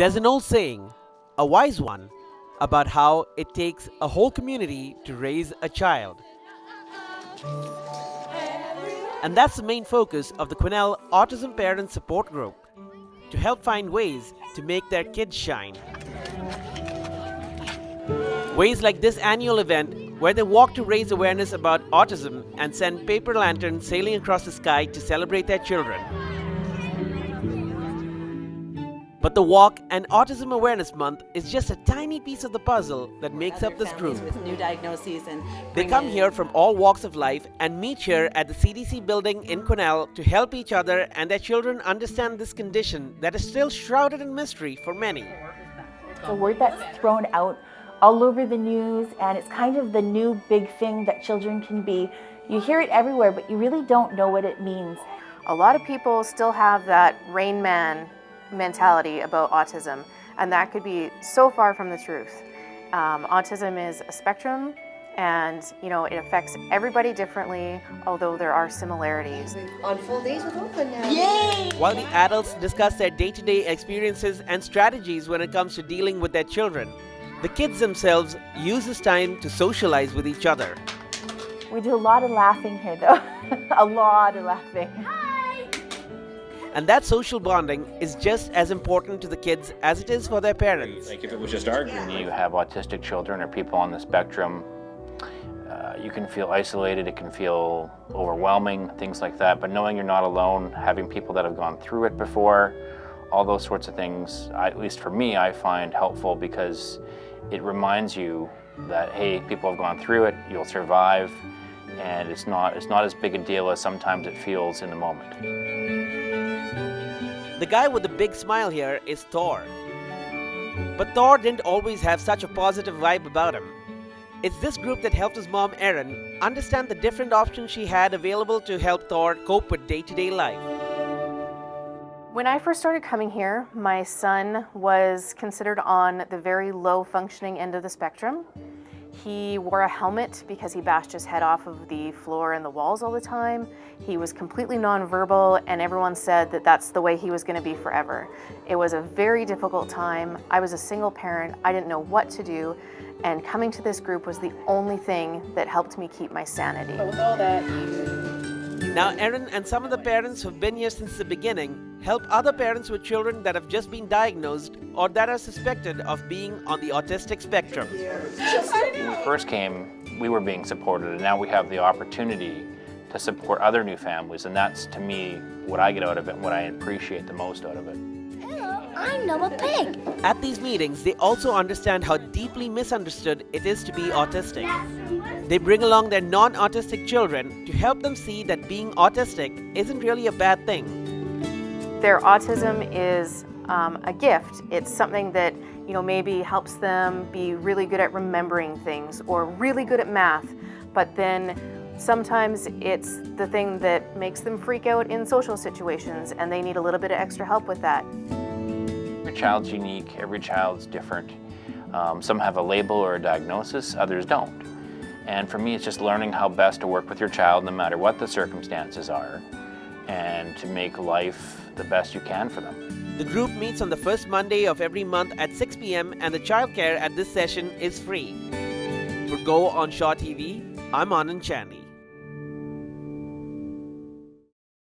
There's an old saying, a wise one, about how it takes a whole community to raise a child. And that's the main focus of the Quesnel Autism Parent Support Group, to help find ways to make their kids shine. Ways like this annual event where they walk to raise awareness about autism and send paper lanterns sailing across the sky to celebrate their children. But the Walk and Autism Awareness Month is just a tiny piece of the puzzle that makes up this group. With new diagnoses and they come here from all walks of life and meet here at the CDC building in Quesnel to help each other and their children understand this condition that is still shrouded in mystery for many. It's a word that's thrown out all over the news, and it's kind of the new big thing that children can be. You hear it everywhere, but you really don't know what it means. A lot of people still have that Rain Man mentality about autism, and that could be so far from the truth. Autism is a spectrum, and it affects everybody differently, although there are similarities. On full days with open now. Yay! While the adults discuss their day-to-day experiences and strategies when it comes to dealing with their children, the kids themselves use this time to socialize with each other. We do a lot of laughing here, though. A lot of laughing. And that social bonding is just as important to the kids as it is for their parents. Like if it was just arguing. You have autistic children or people on the spectrum, you can feel isolated, it can feel overwhelming, things like that. But knowing you're not alone, having people that have gone through it before, all those sorts of things, at least for me, I find helpful because it reminds you that, hey, people have gone through it, you'll survive, and it's not as big a deal as sometimes it feels in the moment. The guy with the big smile here is Thor. But Thor didn't always have such a positive vibe about him. It's this group that helped his mom, Erin, understand the different options she had available to help Thor cope with day-to-day life. When I first started coming here, my son was considered on the very low functioning end of the spectrum. He wore a helmet because he bashed his head off of the floor and the walls all the time. He was completely nonverbal, and everyone said that that's the way he was going to be forever. It was a very difficult time. I was a single parent. I didn't know what to do, and coming to this group was the only thing that helped me keep my sanity. But with all that, Now, Erin and some of the parents who've been here since the beginning help other parents with children that have just been diagnosed or that are suspected of being on the autistic spectrum. When we first came, we were being supported, and now we have the opportunity to support other new families, and that's, to me, what I get out of it and what I appreciate the most out of it. Hello, I'm Noah Pig. At these meetings, they also understand how deeply misunderstood it is to be autistic. They bring along their non-autistic children to help them see that being autistic isn't really a bad thing. Their autism is a gift. It's something that maybe helps them be really good at remembering things or really good at math, but then sometimes it's the thing that makes them freak out in social situations, and they need a little bit of extra help with that. Every child's unique, every child's different. Some have a label or a diagnosis, others don't. And for me, it's just learning how best to work with your child no matter what the circumstances are, and to make life the best you can for them. The group meets on the first Monday of every month at 6 p.m. and the childcare at this session is free. For Go on Shaw TV, I'm Anand Chandy.